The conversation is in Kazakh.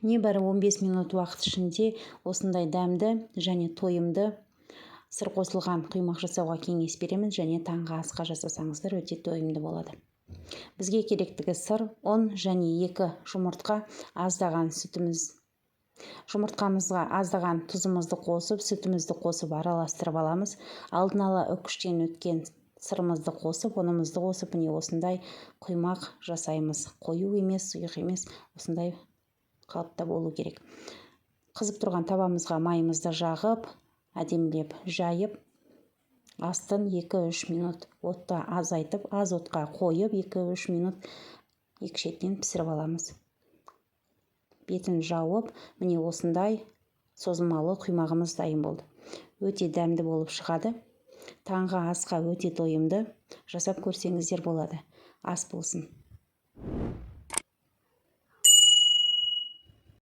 небәрі 15 минут уақыт ішінде осындай дәмді және тойымды сыр қосылған құймақ жасауға кеңес беремін, және таңғы асқа жасасаңыздар өте тойымды болады. Бізге керектігі сыр, ұн және 2 жұмыртқа, аздаған сүтіміз. Жұмыртқамызға аздаған тұзымызды қосып, сүтімізді қосып араластырып аламыз. Алдын ала үкіштен өткен сырымызды қосып, ұнымызды қосып, міне осындай құймақ жасаймыз. Қою емес, сұйық емес, осындай қалыпта болу керек. Қызып тұрған табамызға майымызды жағып, әдемілеп жайып, астын 2-3 минут отты азайтып, аз отқа қойып, 2-3 минут екі шеттен пісіріп аламыз. Бетін жауып, міне осындай созылмалы құймағымыз дайын болды. Өте дәмді болып шығады. Таңғы асқа өте тойымды. Жасап көрсеңіздер болады. Ас болсын.